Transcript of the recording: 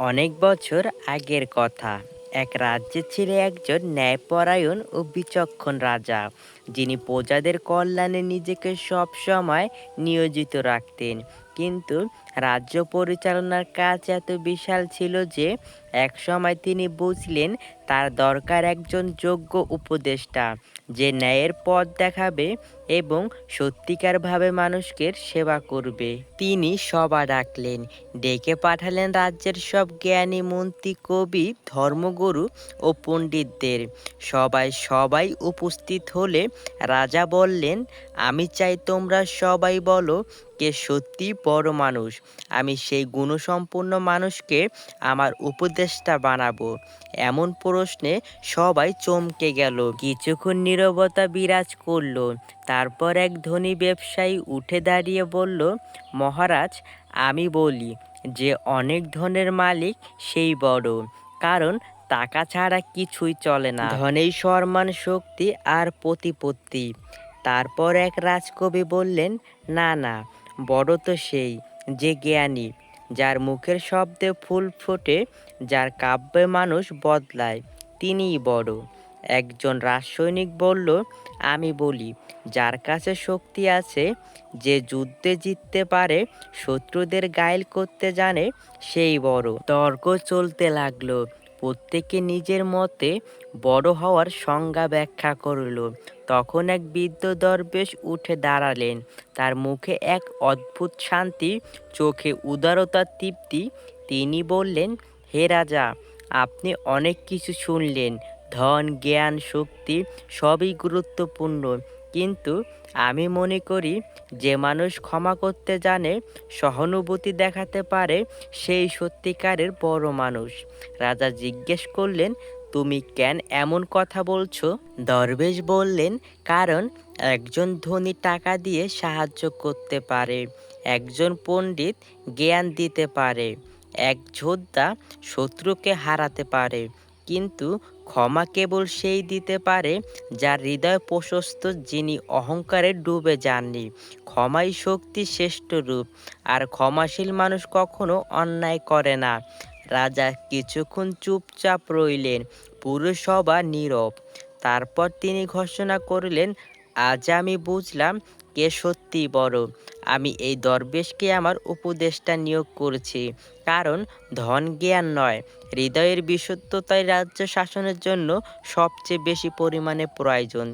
অনেক বছর আগের কথা। এক রাজ্যে ছিল একজন ন্যায়পরায়ণ ও বিচক্ষণ রাজা, যিনি প্রজাদের কল্যাণে নিজেকে সব সময় নিয়োজিত রাখতেন। কিন্তু রাজ্য পরিচালনার কাজ এত বিশাল ছিল যে একসময় তিনি বুঝলেন তার দরকার একজন যোগ্য উপদেষ্টা, যে ন্যায়ের পথ দেখাবে এবং সত্যিকারভাবে মানুষকে সেবা করবে। তিনি সভা ডাকলেন, ডেকে পাঠালেন রাজ্যের সব জ্ঞানী মন্ত্রী, কবি, ধর্মগুরু ও পণ্ডিতদের। সবাই উপস্থিত হলে রাজা বললেন, আমি চাই তোমরা সবাই বলো কে সত্যি বড় মানুষ। আমি সেই গুণসম্পন্ন মানুষকে আমার উপদেষ্টা বানাবো। এমন প্রশ্নে সবাই চমকে গেল। কিছুক্ষণ নীরবতা বিরাজ করলো। তারপর এক ধনী ব্যবসায়ী উঠে দাঁড়িয়ে বলল, মহারাজ, আমি বলি যে অনেক ধনের মালিক সেই বড়, কারণ টাকা ছাড়া কিছুই চলে না, ধনেই সম্মান, শক্তি আর প্রতিপত্তি। তারপর এক রাজকবি বললেন, না না, বড় তো সেই যে জ্ঞানী, যার মুখের শব্দে ফুল ফোটে, যার কাব্যে মানুষ বদলায়, তিনিই বড়। একজন রাজসৈনিক বলল, আমি বলি, যার কাছে শক্তি আছে, যে যুদ্ধে জিততে পারে, শত্রুদের ঘায়েল করতে জানে, সেই বড়। তর্ক চলতে লাগলো। প্রত্যেকে নিজের মতে বড় হওয়ার সংজ্ঞা ব্যাখ্যা করল। তখন এক বৃদ্ধ দরবেশ উঠে দাঁড়ালেন। তার মুখে এক অদ্ভুত শান্তি, চোখে উদারতার তৃপ্তি। তিনি বললেন, হে রাজা, আপনি অনেক কিছু শুনলেন। ধন, জ্ঞান, শক্তি সবই গুরুত্বপূর্ণ, কিন্তু আমি মনে করি যে মানুষ ক্ষমা করতে জানে, সহানুভূতি দেখাতে পারে, সেই সত্যিকারের বড় মানুষ। রাজা জিজ্ঞেস করলেন, তুমি কেন এমন কথা বলছো? দরবেশ বললেন, কারণ একজন ধনী টাকা দিয়ে সাহায্য করতে পারে, একজন পণ্ডিত জ্ঞান দিতে পারে, এক যোদ্ধা শত্রুকে হারাতে পারে, কিন্তু ক্ষমা কেবল সেই দিতে পারে যার হৃদয় প্রশস্ত, যিনি অহংকারে ডুবে যাননি। ক্ষমাই শক্তির শ্রেষ্ঠ রূপ, আর ক্ষমাশীল মানুষ কখনো অন্যায় করে না। রাজা কিছুক্ষণ চুপচাপ রইলেন। পুরো সভা নীরব। তারপর তিনি ঘোষণা করলেন, আজ আমি বুঝলাম কে সত্যিই বড়। আমি এই দরবেশকে আমার উপদেষ্টা নিয়োগ করছি, কারণ ধন, জ্ঞান নয়, হৃদয়ের বিশুদ্ধতাই রাজ্য শাসনের জন্য সবচেয়ে বেশি পরিমাণে প্রয়োজন।